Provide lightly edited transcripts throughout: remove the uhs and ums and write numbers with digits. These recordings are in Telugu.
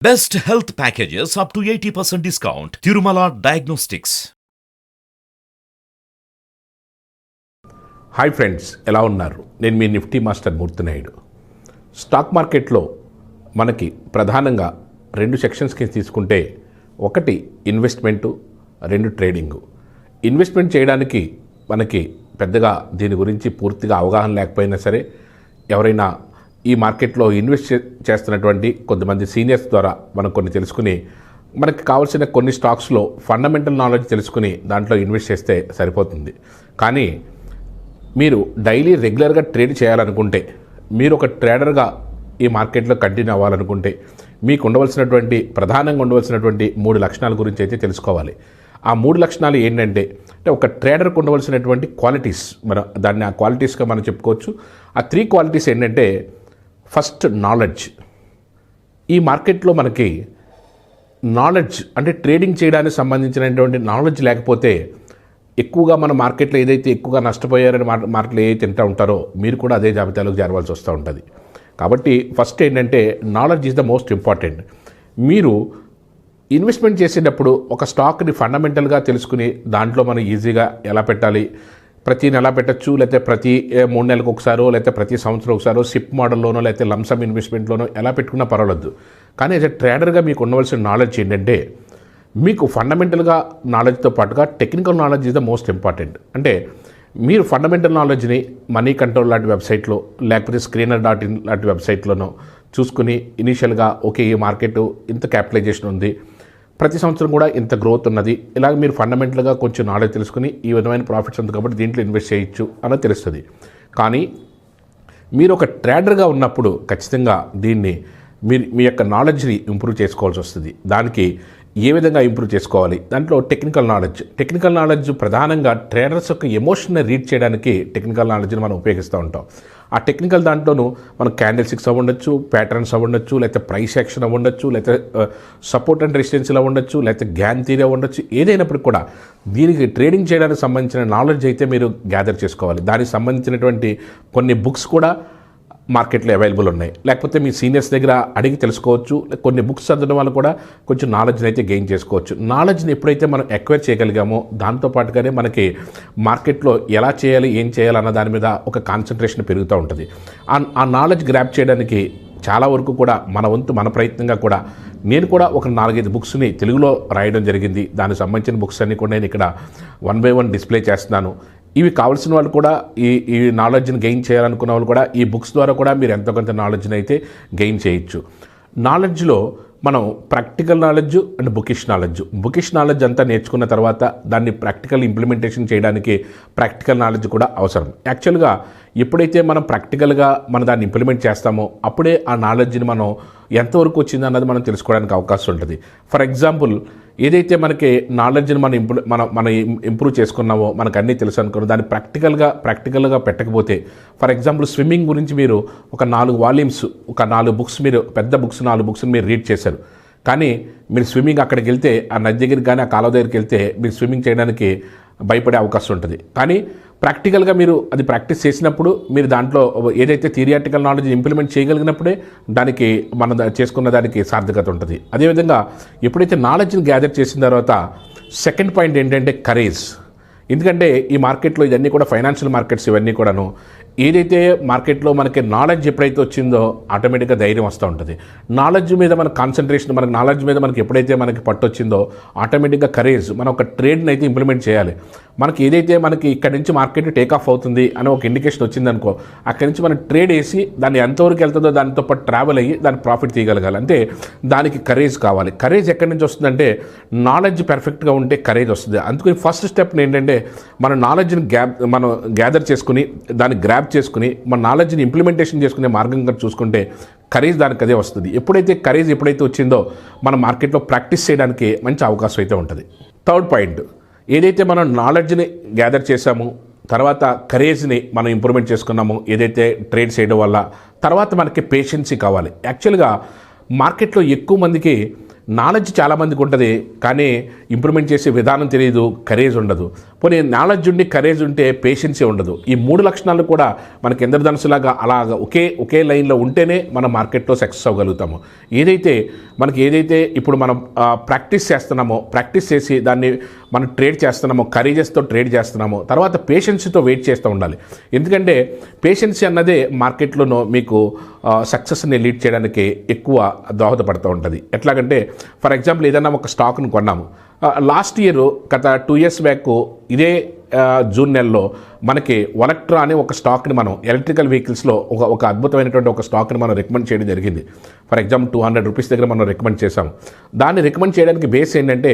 Best health packages up to 80% discount. Tirumala Diagnostics. Hi friends, ఎలా ఉన్నారు? నేను మీ నిఫ్టీ మాస్టర్ మూర్తి నాయుడు. స్టాక్ మార్కెట్లో మనకి ప్రధానంగా రెండు సెక్షన్స్ కింద తీసుకుంటే, ఒకటి ఇన్వెస్ట్మెంటు, రెండు ట్రేడింగు. ఇన్వెస్ట్మెంట్ చేయడానికి మనకి పెద్దగా దీని గురించి పూర్తిగా అవగాహన లేకపోయినా సరే, ఎవరైనా ఈ మార్కెట్లో ఇన్వెస్ట్ చేస్తున్నటువంటి కొంతమంది సీనియర్స్ ద్వారా మనం కొన్ని తెలుసుకుని, మనకి కావాల్సిన కొన్ని స్టాక్స్లో ఫండమెంటల్ నాలెడ్జ్ తెలుసుకుని దాంట్లో ఇన్వెస్ట్ చేస్తే సరిపోతుంది. కానీ మీరు డైలీ రెగ్యులర్గా ట్రేడ్ చేయాలనుకుంటే, మీరు ఒక ట్రేడర్గా ఈ మార్కెట్లో కంటిన్యూ అవ్వాలనుకుంటే, మీకు ఉండవలసినటువంటి ప్రధానంగా ఉండవలసినటువంటి 3 లక్షణాల గురించి అయితే తెలుసుకోవాలి. ఆ 3 లక్షణాలు ఏంటంటే, ఒక ట్రేడర్కి ఉండవలసినటువంటి క్వాలిటీస్, దాన్ని ఆ క్వాలిటీస్గా మనం చెప్పుకోవచ్చు. ఆ 3 క్వాలిటీస్ ఏంటంటే, ఫస్ట్ నాలెడ్జ్. ఈ మార్కెట్లో మనకి నాలెడ్జ్ అంటే ట్రేడింగ్ చేయడానికి సంబంధించినటువంటి నాలెడ్జ్ లేకపోతే, ఎక్కువగా మన మార్కెట్లో ఏదైతే ఎక్కువగా నష్టపోయారని మార్కెట్లో ఏదైతే తింటూ ఉంటారో, మీరు కూడా అదే జాబితాలోకి చేరవలసి వస్తూ ఉంటుంది. కాబట్టి ఫస్ట్ ఏంటంటే, knowledge is the most important. మీరు ఇన్వెస్ట్మెంట్ చేసేటప్పుడు ఒక స్టాక్ని ఫండమెంటల్గా తెలుసుకుని, దాంట్లో మనం ఈజీగా ఎలా పెట్టాలి, ప్రతి నెల పెట్టచ్చు, లేకపోతే ప్రతి 3 నెలలకు ఒకసారో, లేకపోతే ప్రతి సంవత్సరం ఒకసారో సిప్ మోడల్లోనో, లేకపోతే లంసమ్ ఇన్వెస్ట్మెంట్లోనో ఎలా పెట్టుకున్నా పర్వాలేదు. కానీ యాజ్ ఎ ట్రేడర్గా మీకు ఉండవలసిన నాలెడ్జ్ ఏంటంటే, మీకు ఫండమెంటల్గా నాలెడ్జ్తో పాటుగా technical knowledge is the most important. అంటే మీరు ఫండమెంటల్ నాలెడ్జ్ని మనీ కంట్రోల్ లాంటి వెబ్సైట్లో, లేకపోతే screener.in లాంటి వెబ్సైట్లోనో చూసుకుని, ఇనీషియల్గా ఓకే, ఈ మార్కెట్ ఇంత క్యాపిటలైజేషన్ ఉంది, ప్రతి సంవత్సరం కూడా ఇంత గ్రోత్ ఉన్నది, ఇలాగ మీరు ఫండమెంటల్గా కొంచెం నాలెడ్జ్ తెలుసుకుని ఈ విధమైన ప్రాఫిట్స్ ఉంది కాబట్టి దీంట్లో ఇన్వెస్ట్ చేయొచ్చు అన్నది తెలుస్తుంది. కానీ మీరు ఒక ట్రేడర్గా ఉన్నప్పుడు ఖచ్చితంగా దీన్ని మీ యొక్క నాలెడ్జ్ని ఇంప్రూవ్ చేసుకోవాల్సి వస్తుంది. దానికి ఏ విధంగా ఇంప్రూవ్ చేసుకోవాలి? దాంట్లో టెక్నికల్ నాలెడ్జ్ ప్రధానంగా ట్రేడర్స్ యొక్క ఎమోషన్ని రీడ్ చేయడానికి టెక్నికల్ నాలెడ్జ్ని మనం ఉపయోగిస్తూ ఉంటాం. ఆ టెక్నికల్ దాంట్లోనూ మనం క్యాండిల్ స్టిక్స్ అవ్వండొచ్చు, ప్యాటర్న్స్ అవ్వండొచ్చు, లేకపోతే ప్రైస్ యాక్షన్ అవ్వండొచ్చు, లేకపోతే సపోర్ట్ అండ్ రెసిస్టెన్సీలు అవ్వండొచ్చు, లేకపోతే గ్యాన్ థియరీ అవ్వండొచ్చు. ఏదైనప్పటికీ కూడా దీనికి ట్రేడింగ్ చేయడానికి సంబంధించిన నాలెడ్జ్ అయితే మీరు గ్యాదర్ చేసుకోవాలి. దానికి సంబంధించినటువంటి కొన్ని బుక్స్ కూడా మార్కెట్లో అవైలబుల్ ఉన్నాయి, లేకపోతే మీ సీనియర్స్ దగ్గర అడిగి తెలుసుకోవచ్చు. కొన్ని బుక్స్ చదవడం వల్ల కూడా కొంచెం నాలెడ్జ్ని అయితే గెయిన్ చేసుకోవచ్చు. నాలెడ్జ్ని ఎప్పుడైతే మనం ఎక్వైర్ చేయగలిగామో, దాంతోపాటుగానే మనకి మార్కెట్లో ఎలా చేయాలి, ఏం చేయాలి అన్న దాని మీద ఒక కాన్సన్ట్రేషన్ పెరుగుతూ ఉంటుంది. ఆ నాలెడ్జ్ గ్రాప్ చేయడానికి చాలా వరకు కూడా మన వంతు, మన ప్రయత్నంగా కూడా నేను కూడా ఒక 4-5 బుక్స్ని తెలుగులో రాయడం జరిగింది. దానికి సంబంధించిన బుక్స్ అన్నీ కూడా నేను ఇక్కడ 1 by 1 డిస్ప్లే చేస్తున్నాను. ఇవి కావాల్సిన వాళ్ళు కూడా, ఈ నాలెడ్జ్ని గెయిన్ చేయాలనుకున్న వాళ్ళు కూడా ఈ బుక్స్ ద్వారా కూడా మీరు ఎంతో కొంత నాలెడ్జ్ని అయితే గెయిన్ చేయొచ్చు. నాలెడ్జ్లో మనం practical knowledge and bookish knowledge అంతా నేర్చుకున్న తర్వాత దాన్ని ప్రాక్టికల్ ఇంప్లిమెంటేషన్ చేయడానికి ప్రాక్టికల్ నాలెడ్జ్ కూడా అవసరం. యాక్చువల్గా ఎప్పుడైతే మనం ప్రాక్టికల్గా దాన్ని ఇంప్లిమెంట్ చేస్తామో, అప్పుడే ఆ నాలెడ్జ్ని మనం ఎంతవరకు వచ్చింది అన్నది మనం తెలుసుకోవడానికి అవకాశం ఉంటుంది. ఫర్ ఎగ్జాంపుల్, ఏదైతే మనకి నాలెడ్జ్ని మనం ఇంప్రూవ్ చేసుకున్నామో, మనకు అన్నీ తెలుసు అనుకున్నాం, దాన్ని ప్రాక్టికల్గా పెట్టకపోతే, ఫర్ ఎగ్జాంపుల్ స్విమ్మింగ్ గురించి మీరు ఒక 4 వాల్యూమ్స్, ఒక 4 బుక్స్, మీరు పెద్ద బుక్స్ 4 బుక్స్ని మీరు రీడ్ చేశారు. కానీ మీరు స్విమ్మింగ్ అక్కడికి వెళ్తే, ఆ నది దగ్గరికి కానీ ఆ కాలువ దగ్గరికి వెళ్తే మీరు స్విమ్మింగ్ చేయడానికి భయపడే అవకాశం ఉంటుంది. కానీ ప్రాక్టికల్గా మీరు అది ప్రాక్టీస్ చేసినప్పుడు, మీరు దాంట్లో ఏదైతే థియరిటికల్ నాలెడ్జ్ ఇంప్లిమెంట్ చేయగలిగినప్పుడే దానికి మనం చేసుకున్న దానికి సార్థకత ఉంటుంది. అదేవిధంగా ఎప్పుడైతే నాలెడ్జ్ని గ్యాదర్ చేసిన తర్వాత సెకండ్ పాయింట్ ఏంటంటే కరేజ్. ఎందుకంటే ఈ మార్కెట్లో ఇవన్నీ కూడా ఫైనాన్షియల్ మార్కెట్స్, ఇవన్నీ కూడాను ఏదైతే మార్కెట్లో మనకి నాలెడ్జ్ ఎప్పుడైతే వచ్చిందో ఆటోమేటిక్గా ధైర్యం వస్తూ ఉంటుంది. నాలెడ్జ్ మీద మన కాన్సన్ట్రేషన్, మనకి నాలెడ్జ్ మీద మనకి ఎప్పుడైతే మనకి పట్టు వచ్చిందో ఆటోమేటిక్గా కరేజ్, మనం ఒక ట్రేడ్ని అయితే ఇంప్లిమెంట్ చేయాలి. మనకి ఏదైతే మనకి ఇక్కడ నుంచి మార్కెట్ టేక్ ఆఫ్ అవుతుంది అని ఒక ఇండికేషన్ వచ్చిందనుకో, అక్కడి నుంచి మనం ట్రేడ్ వేసి దాన్ని ఎంతవరకు వెళ్తుందో దానితో పాటు ట్రావెల్ అయ్యి దాని ప్రాఫిట్ తీయగలగాలి. అంటే దానికి కరేజ్ కావాలి. కరేజ్ ఎక్కడి నుంచి వస్తుందంటే, నాలెడ్జ్ పర్ఫెక్ట్గా ఉంటే కరేజ్ వస్తుంది. అందుకని ఫస్ట్ స్టెప్ ఏంటంటే, మన నాలెడ్జ్ని మనం గ్యాదర్ చేసుకుని, దాన్ని గ్రాప్ చేసుకుని, మన నాలెడ్జ్ని ఇంప్లిమెంటేషన్ చేసుకునే మార్గంగా చూసుకుంటే కరేజ్ దానికి అదే వస్తుంది. ఎప్పుడైతే వచ్చిందో మన మార్కెట్లో ప్రాక్టీస్ చేయడానికి మంచి అవకాశం అయితే ఉంటుంది. థర్డ్ పాయింట్, ఏదైతే మనం నాలెడ్జ్ని గ్యాదర్ చేసామో, తర్వాత కరేజ్ని మనం ఇంప్రూవ్మెంట్ చేసుకున్నాము ఏదైతే ట్రేడ్ చేయడం వల్ల, తర్వాత మనకి పేషెన్సీ కావాలి. యాక్చువల్గా మార్కెట్లో ఎక్కువ మందికి నాలెడ్జ్ చాలామందికి ఉంటుంది, కానీ ఇంప్లిమెంట్ చేసే విధానం తెలియదు, కరేజ్ ఉండదు. పోనీ నాలెడ్జ్ ఉండి కరేజ్ ఉంటే పేషెన్సీ ఉండదు. ఈ 3 లక్షణాలు కూడా మనకి ఇంద్రధనుసులాగా అలాగా ఒకే లైన్లో ఉంటేనే మనం మార్కెట్లో సక్సెస్ అవ్వగలుగుతాము. ఏదైతే ఇప్పుడు మనం ప్రాక్టీస్ చేసి దాన్ని మనం ట్రేడ్ చేస్తున్నామో, కరేజెస్తో ట్రేడ్ చేస్తున్నామో, తర్వాత పేషెన్సీతో వెయిట్ చేస్తూ ఉండాలి. ఎందుకంటే పేషెన్సీ అన్నదే మార్కెట్లోనూ మీకు సక్సెస్ని లీడ్ చేయడానికి ఎక్కువ దోహదపడుతూ ఉంటుంది. ఎట్లాగంటే ఫర్ ఎగ్జాంపుల్ ఏదైనా ఒక స్టాక్ను కొన్నాము, లాస్ట్ ఇయర్ గత 2 years బ్యాక్ ఇదే జూన్ నెలలో మనకి వలక్ట్రా అనే ఒక స్టాక్ని మనం ఎలక్ట్రికల్ వెహికల్స్లో ఒక అద్భుతమైనటువంటి ఒక స్టాక్ని మనం రికమెండ్ చేయడం జరిగింది. ఫర్ ఎగ్జాంపుల్ 200 రూపీస్ దగ్గర మనం రికమెండ్ చేసాము. దాన్ని రికమెండ్ చేయడానికి బేస్ ఏంటంటే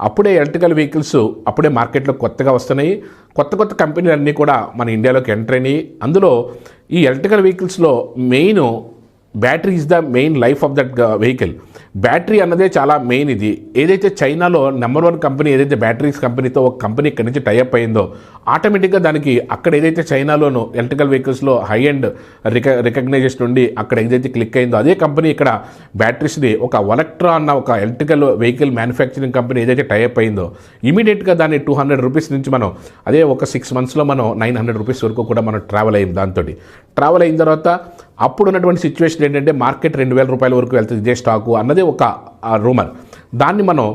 అప్పుడే ఎలక్ట్రికల్ వెహికల్స్ అప్పుడే మార్కెట్లో కొత్తగా వస్తున్నాయి. కొత్త కంపెనీలు అన్నీ కూడా మన ఇండియాలోకి ఎంటర్ అయినాయి. అందులో ఈ ఎలక్ట్రికల్ వెహికల్స్లో main battery is the main life of that vehicle. Battery అన్నదే చాలా మెయిన్. ఇది ఏదైతే చైనాలో నెంబర్ 1 కంపెనీ ఏదైతే బ్యాటరీస్ కంపెనీతో ఒక కంపెనీ ఇక్కడి నుంచి టైఅప్ అయిందో, ఆటోమేటిక్గా దానికి అక్కడ ఏదైతే చైనాలోనూ ఎలక్ట్రికల్ వెహికల్స్లో హై అండ్ రికగ్నైజేషన్ ఉండి అక్కడ ఏదైతే క్లిక్ అయిందో అదే కంపెనీ ఇక్కడ బ్యాటరీస్ది ఒక వలక్ట్రా అన్న ఒక ఎలక్ట్రికల్ వెహికల్ మ్యానుఫ్యాక్చరింగ్ కంపెనీ ఏదైతే టైఅప్ అయిందో ఇమీడియట్గా దాన్ని 200 రూపీస్ నుంచి మనం అదే ఒక 6 monthsలో మనం 900 రూపీస్ వరకు కూడా మనం ట్రావెల్ అయ్యింది. దాంతో ట్రావెల్ అయిన తర్వాత అప్పుడు ఉన్నటువంటి సిచ్యువేషన్ ఏంటంటే మార్కెట్ 2000 రూపాయల వరకు వెళ్తుంది ఇదే స్టాకు అన్నది ఒక రూమర్. దాన్ని మనం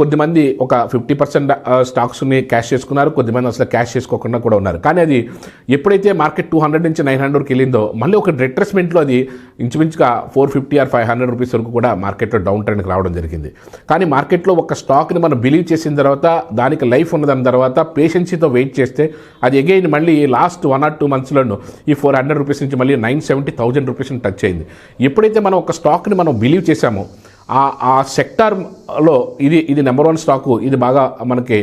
కొద్దిమంది ఒక 50% స్టాక్స్ని క్యాష్ చేసుకున్నారు, కొద్దిమంది అసలు క్యాష్ చేసుకోకుండా కూడా ఉన్నారు. కానీ అది ఎప్పుడైతే మార్కెట్ 200 నుంచి 900కి వెళ్ళిందో మళ్ళీ ఒక రిట్రెస్మెంట్లో అది ఇంచుమించుగా 450 or 500 రూపీస్ వరకు కూడా మార్కెట్లో డౌన్ ట్రెండ్కి రావడం జరిగింది. కానీ మార్కెట్లో ఒక స్టాక్ని మనం బిలీవ్ చేసిన తర్వాత దానికి లైఫ్ ఉన్నదాని తర్వాత పేషెన్సీతో వెయిట్ చేస్తే అది అగైన్ మళ్ళీ లాస్ట్ 1 or 2 monthsలోనూ ఈ 400 రూపీస్ నుంచి మళ్ళీ 970,000 రూపీస్ని టచ్ అయింది. ఎప్పుడైతే మనం ఒక స్టాక్ని మనం బిలీవ్ చేశామో ఆ సెక్టార్లో ఇది నెంబర్ 1 స్టాకు, ఇది బాగా మనకి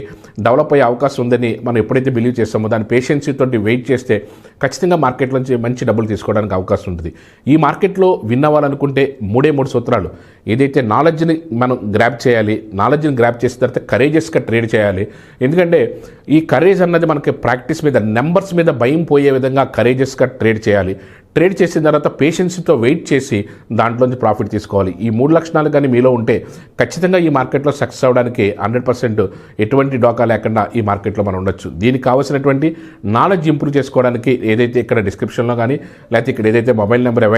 డెవలప్ అయ్యే అవకాశం ఉందని మనం ఎప్పుడైతే బిలీవ్ చేస్తామో దాని పేషెన్సీతో వెయిట్ చేస్తే ఖచ్చితంగా మార్కెట్లోంచి మంచి డబ్బులు తీసుకోవడానికి అవకాశం ఉంటుంది. ఈ మార్కెట్లో విన్ అవ్వాలనుకుంటే 3 సూత్రాలు. ఏదైతే నాలెడ్జ్ని మనం గ్రాప్ చేయాలి, నాలెడ్జ్ని గ్రాప్ చేసిన తర్వాత కరేజెస్గా ట్రేడ్ చేయాలి. ఎందుకంటే ఈ కరేజ్ అన్నది మనకి ప్రాక్టీస్ మీద, నెంబర్స్ మీద భయం పోయే విధంగా కరేజెస్గా ట్రేడ్ చేయాలి. ట్రేడ్ చేసిన తర్వాత పేషెన్సీతో వెయిట్ చేసి దాంట్లోంచి ప్రాఫిట్ తీసుకోవాలి. ఈ 3 లక్షణాలు కానీ మీలో ఉంటే ఖచ్చితంగా ఈ మార్కెట్లో సక్సెస్ అవ్వడానికి 100% ఎటువంటి డోకా లేకుండా ఈ మార్కెట్లో మనం ఉండొచ్చు. దీనికి కావాల్సినటువంటి నాలెడ్జ్ ఇంప్రూవ్ చేసుకోవడానికి ఏదైతే ఇక్కడ డిస్క్రిప్షన్లో కానీ లేకపోతే ఇక్కడ ఏదైతే మొబైల్ నెంబర్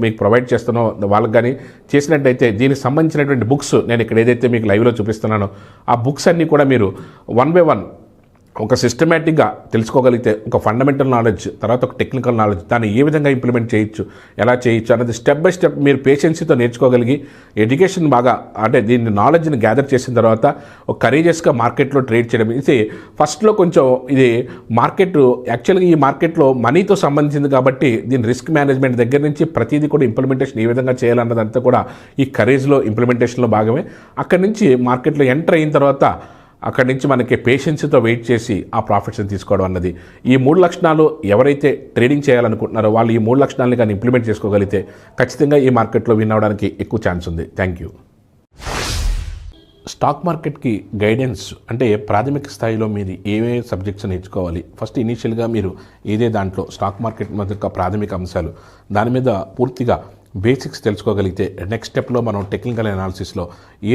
మీకు ప్రొవైడ్ చేస్తానో వాళ్ళకి కానీ చేసినట్టయితే దీనికి సంబంధించినటువంటి బుక్స్ నేను ఇక్కడ ఏదైతే మీకు లైవ్లో చూపిస్తున్నానో ఆ బుక్స్ అన్నీ కూడా మీరు 1 by 1 ఒక సిస్టమేటిక్గా తెలుసుకోగలిగితే ఒక ఫండమెంటల్ నాలెడ్జ్, తర్వాత ఒక టెక్నికల్ నాలెడ్జ్, దాన్ని ఏ విధంగా ఇంప్లిమెంట్ చేయొచ్చు, ఎలా చేయొచ్చు అన్నది స్టెప్ బై స్టెప్ మీరు పేషెన్సీతో నేర్చుకోగలిగి ఎడ్యుకేషన్ బాగా అంటే దీన్ని నాలెడ్జ్ని గ్యాదర్ చేసిన తర్వాత ఒక కరేజియస్గా మార్కెట్లో ట్రేడ్ చేయడం. ఇది ఫస్ట్లో కొంచెం ఇది మార్కెట్ యాక్చువల్గా ఈ మార్కెట్లో మనీతో సంబంధించింది కాబట్టి దీని రిస్క్ మేనేజ్మెంట్ దగ్గర నుంచి ప్రతిదీ కూడా ఇంప్లిమెంటేషన్ ఏ విధంగా చేయాలన్నదంతా కూడా ఈ కరేజ్లో ఇంప్లిమెంటేషన్లో భాగమే. అక్కడి నుంచి మార్కెట్లో ఎంటర్ అయిన తర్వాత అక్కడి నుంచి మనకి పేషెన్సీతో వెయిట్ చేసి ఆ ప్రాఫిట్స్ని తీసుకోవడం అన్నది. ఈ 3 లక్షణాలు ఎవరైతే ట్రేడింగ్ చేయాలనుకుంటున్నారో వాళ్ళు ఈ 3 లక్షణాలని కానీ ఇంప్లిమెంట్ చేసుకోగలిగితే ఖచ్చితంగా ఈ మార్కెట్లో విన్ అవ్వడానికి ఎక్కువ ఛాన్స్ ఉంది. Thank you. స్టాక్ మార్కెట్కి గైడెన్స్ అంటే ప్రాథమిక స్థాయిలో మీరు ఏవే సబ్జెక్ట్స్ నేర్చుకోవాలి, ఫస్ట్ ఇనీషియల్గా మీరు ఏదే దాంట్లో స్టాక్ మార్కెట్ యొక్క ప్రాథమిక అంశాలు దాని మీద పూర్తిగా బేసిక్స్ తెలుసుకోగలిగితే నెక్స్ట్ స్టెప్లో మనం టెక్నికల్ అనాలిసిస్లో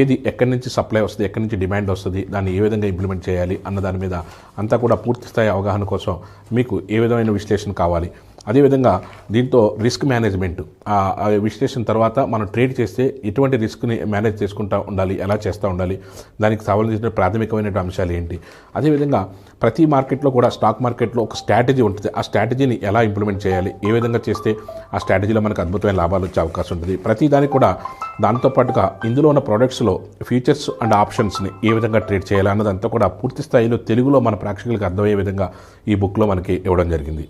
ఏది ఎక్కడి నుంచి సప్లై వస్తుంది, ఎక్కడి నుంచి డిమాండ్ వస్తుంది, దాన్ని ఏ విధంగా ఇంప్లిమెంట్ చేయాలి అన్న దాని మీద అంతా కూడా పూర్తి స్థాయి అవగాహన కోసం మీకు ఏ విధమైన విశ్లేషణ కావాలి. అదేవిధంగా దీంతో రిస్క్ మేనేజ్మెంట్ ఆ విశ్లేషణ తర్వాత మనం ట్రేడ్ చేస్తే ఎటువంటి రిస్క్ని మేనేజ్ చేసుకుంటూ ఉండాలి, ఎలా చేస్తూ ఉండాలి, దానికి సంబంధించిన ప్రాథమికమైన అంశాలు ఏంటి. అదేవిధంగా ప్రతి మార్కెట్లో కూడా స్టాక్ మార్కెట్లో ఒక స్ట్రాటజీ ఉంటుంది. ఆ స్ట్రాటజీని ఎలా ఇంప్లిమెంట్ చేయాలి, ఏ విధంగా చేస్తే ఆ స్ట్రాటజీలో మనకు అద్భుతమైన లాభాలు వచ్చే అవకాశం ఉంటుంది. ప్రతి దానికి కూడా దాంతోపాటుగా ఇందులో ఉన్న ప్రోడక్ట్స్లో ఫీచర్స్ అండ్ ఆప్షన్స్ని ఏ విధంగా ట్రేడ్ చేయాలి అన్నదంతా కూడా పూర్తి స్థాయిలో తెలుగులో మన ప్రేక్షకులకు అర్థమయ్యే విధంగా ఈ బుక్లో మనకి ఇవ్వడం జరిగింది.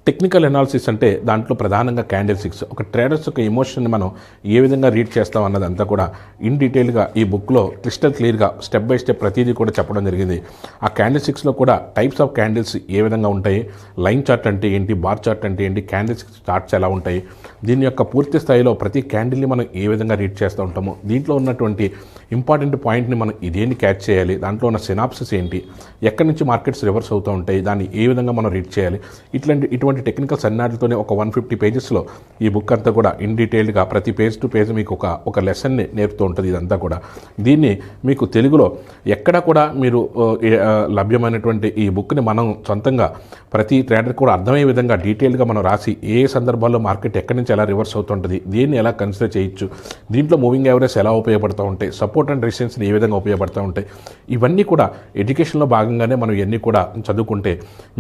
టెక్నికల్ అనాలిసిస్ అంటే దాంట్లో ప్రధానంగా క్యాండిల్ స్టిక్స్, ఒక ట్రేడర్స్ యొక్క ఎమోషన్ని మనం ఏ విధంగా రీడ్ చేస్తాం అన్నదంతా కూడా ఇన్ డీటెయిల్గా ఈ బుక్లో క్రిస్టల్ క్లియర్గా స్టెప్ బై స్టెప్ ప్రతిదీ కూడా చెప్పడం జరిగింది. ఆ క్యాండిల్ స్టిక్స్లో కూడా టైప్స్ ఆఫ్ క్యాండిల్స్ ఏ విధంగా ఉంటాయి, లైన్ చార్ట్ అంటే ఏంటి, బార్ చార్ట్ అంటే ఏంటి, క్యాండిల్ స్టిక్స్ చార్ట్స్ ఎలా ఉంటాయి, దీని యొక్క పూర్తి స్థాయిలో ప్రతి క్యాండిల్ని మనం ఏ విధంగా రీడ్ చేస్తూ ఉంటామో, దీంట్లో ఉన్నటువంటి ఇంపార్టెంట్ పాయింట్ని మనం ఇదేంటి క్యాచ్ చేయాలి, దాంట్లో ఉన్న సినాప్సిస్ ఏంటి, ఎక్కడి నుంచి మార్కెట్స్ రివర్స్ అవుతూ ఉంటాయి, దాన్ని ఏ విధంగా మనం రీడ్ చేయాలి, ఇటువంటి ఉన్నటువంటి టెక్నికల్స్ అన్నిటితోనే ఒక 150 పేజెస్లో ఈ బుక్ అంతా కూడా ఇన్ డీటెయిల్డ్గా ప్రతి పేజ్ టు పేజ్ మీకు ఒక లెసన్ని నేర్పుతూ ఉంటుంది ఇదంతా కూడా. దీన్ని మీకు తెలుగులో ఎక్కడ కూడా మీరు లభ్యమైనటువంటి ఈ బుక్ని మనం సొంతంగా ప్రతి ట్రేడర్ కూడా అర్థమయ్యే విధంగా డీటెయిల్గా మనం రాసి ఏ సందర్భాల్లో మార్కెట్ ఎక్కడి నుంచి ఎలా రివర్స్ అవుతుంటుంది, దీన్ని ఎలా కన్సిడర్ చేయొచ్చు, దీంట్లో మూవింగ్ యావరేజ్ ఎలా ఉపయోగపడుతూ ఉంటాయి, సపోర్ట్ అండ్ రెసిస్టెన్స్ని ఏ విధంగా ఉపయోగపడుతూ ఉంటాయి, ఇవన్నీ కూడా ఎడ్యుకేషన్లో భాగంగానే మనం ఇవన్నీ కూడా చదువుకుంటే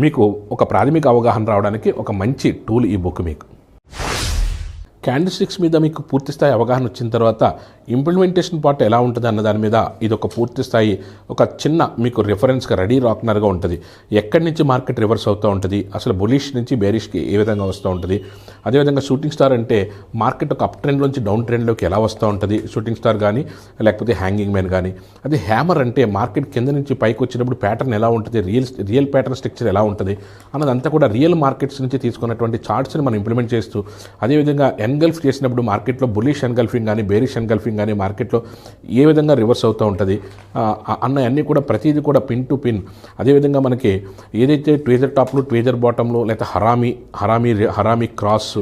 మీకు ఒక ప్రాథమిక అవగాహన రావడానికి ఒక మంచి టూల్ ఈ బుక్ మీకు. క్యాండిల్ స్టిక్స్ మీద మీకు పూర్తి స్థాయి అవగాహన వచ్చిన తర్వాత ఇంప్లిమెంటేషన్ పార్ట్ ఎలా ఉంటుంది అన్న దాని మీద ఇది ఒక పూర్తి స్థాయి ఒక చిన్న మీకు రిఫరెన్స్గా రెడీ రాక్నర్గా ఉంటుంది. ఎక్కడి నుంచి మార్కెట్ రివర్స్ అవుతూ ఉంటుంది, అసలు బులిష్ నుంచి బేరిష్కి ఏ విధంగా వస్తూ ఉంటుంది, అదేవిధంగా షూటింగ్ స్టార్ అంటే మార్కెట్ ఒక అప్ ట్రెండ్ నుంచి డౌన్ ట్రెండ్లోకి ఎలా వస్తూ ఉంటుంది, షూటింగ్ స్టార్ కానీ లేకపోతే హ్యాంగింగ్ మ్యాన్ కానీ. అదే హ్యామర్ అంటే మార్కెట్ కింద నుంచి పైకి వచ్చినప్పుడు ప్యాటర్న్ ఎలా ఉంటుంది, రియల్ ప్యాటర్న్ స్ట్రక్చర్ ఎలా ఉంటుంది అన్నదంతా కూడా రియల్ మార్కెట్స్ నుంచి తీసుకున్నటువంటి చార్ట్స్ని మనం ఇంప్లిమెంట్ చేస్తూ, అదేవిధంగా ఎన్గల్ఫ్ చేసినప్పుడు మార్కెట్లో బులిష్ ఎన్గల్ఫింగ్ కానీ బేరిష్ ఎన్గల్ఫింగ్ కానీ మార్కెట్లో ఏ విధంగా రివర్స్ అవుతూ ఉంటుంది అన్న అన్నీ కూడా ప్రతిదీ కూడా పిన్ టు పిన్. అదేవిధంగా మనకి ఏదైతే ట్వేజర్ టాప్లు ట్వేజర్ బాటంలు లేదా హరామీ క్రాస్,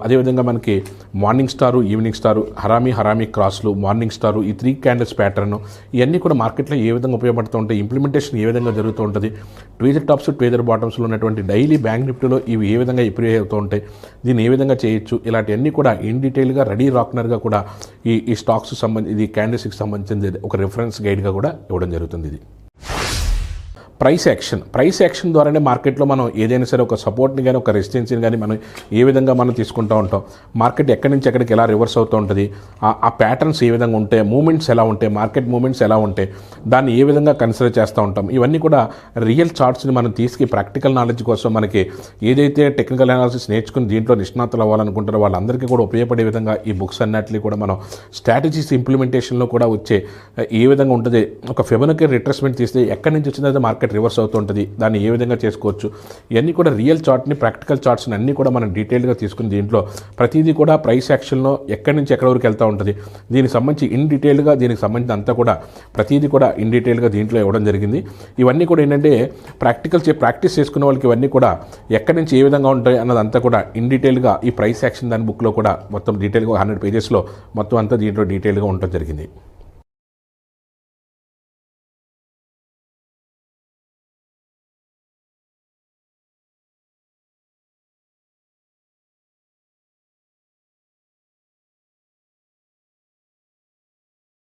అదేవిధంగా మనకి morning star evening star, harami క్రాస్లు, morning star, ఈ 3 క్యాండిల్స్ ప్యాటర్న్ ఇవన్నీ కూడా మార్కెట్లో ఏ విధంగా ఉపయోగపడుతూ ఉంటాయి, ఇంప్లిమెంటేషన్ ఏ విధంగా జరుగుతూ ఉంటుంది, ట్వేజర్ టాప్స్ ట్వేజర్ బాటమ్స్లో ఉన్నటువంటి డైలీ బ్యాంక్ నిఫ్టీలో ఇవి ఏ విధంగా ఇంప్రూవ్ అవుతూ ఉంటాయి, దీన్ని ఏ విధంగా చేయొచ్చు, ఇలాంటివన్నీ కూడా ఇన్ డీటెయిల్గా రెడీ రాక్నర్గా కూడా ఈ స్టాక్స్ ఇది క్యాండిల్స్కి సంబంధించింది ఒక రిఫరెన్స్ గైడ్గా కూడా ఇవ్వడం జరుగుతుంది. ఇది ప్రైస్ యాక్షన్ ద్వారానే మార్కెట్లో మనం ఏదైనా సరే ఒక సపోర్ట్ని కానీ ఒక రెసిస్టెన్స్ని కానీ మనం ఏ విధంగా మనం తీసుకుంటూ ఉంటాం, మార్కెట్ ఎక్కడి నుంచి ఎక్కడికి ఎలా రివర్స్ అవుతూ ఉంటుంది, ఆ ప్యాటర్న్స్ ఏ విధంగా ఉంటాయి, మూమెంట్స్ ఎలా ఉంటాయి, మార్కెట్ మూమెంట్స్ ఎలా ఉంటాయి, దాన్ని ఏ విధంగా కన్సిడర్ చేస్తూ ఉంటాం, ఇవన్నీ కూడా రియల్ చార్ట్స్ని మనం తీసుకు ప్రాక్టికల్ నాలెడ్జ్ కోసం మనకి ఏదైతే టెక్నికల్ అనాలిసిస్ నేర్చుకుని దీంట్లో నిష్ణాతులు అవ్వాలనుకుంటారో వాళ్ళందరికీ కూడా ఉపయోగపడే విధంగా ఈ బుక్స్ అన్నిటినీ కూడా మనం స్ట్రాటజీస్ ఇంప్లిమెంటేషన్లో కూడా వచ్చే ఏ విధంగా ఉంటుంది, ఒక ఫిబొనాకీ రిట్రేస్మెంట్ తీస్తే ఎక్కడి నుంచి వచ్చిందో మార్కెట్ రివర్స్ అవుతుంటుంది, దాన్ని ఏ విధంగా చేసుకోవచ్చు, ఇవన్నీ కూడా రియల్ చార్ట్ని ప్రాక్టికల్ చార్ట్స్ని అన్నీ కూడా మనం డీటెయిల్గా తీసుకుని దీంట్లో ప్రతిదీ కూడా ప్రైస్ యాక్షన్లో ఎక్కడి నుంచి ఎక్కడి వరకు వెళ్తూ ఉంటుంది, దీనికి సంబంధించి ఇన్ డీటెయిల్గా దీనికి సంబంధించి అంతా కూడా ప్రతిదీ కూడా ఇన్ డీటెయిల్గా దీంట్లో ఇవ్వడం జరిగింది. ఇవన్నీ కూడా ఏంటంటే ప్రాక్టీస్ చేసుకునే వాళ్ళకి ఇవన్నీ కూడా ఎక్కడి నుంచి ఏ విధంగా ఉంటాయి అన్నదంతా కూడా ఇన్ డీటెయిల్గా ఈ ప్రైస్ యాక్షన్ దాని బుక్లో కూడా మొత్తం డీటెయిల్గా 100 పేజెస్లో మొత్తం అంతా దీంట్లో డీటెయిల్గా ఉండటం జరిగింది.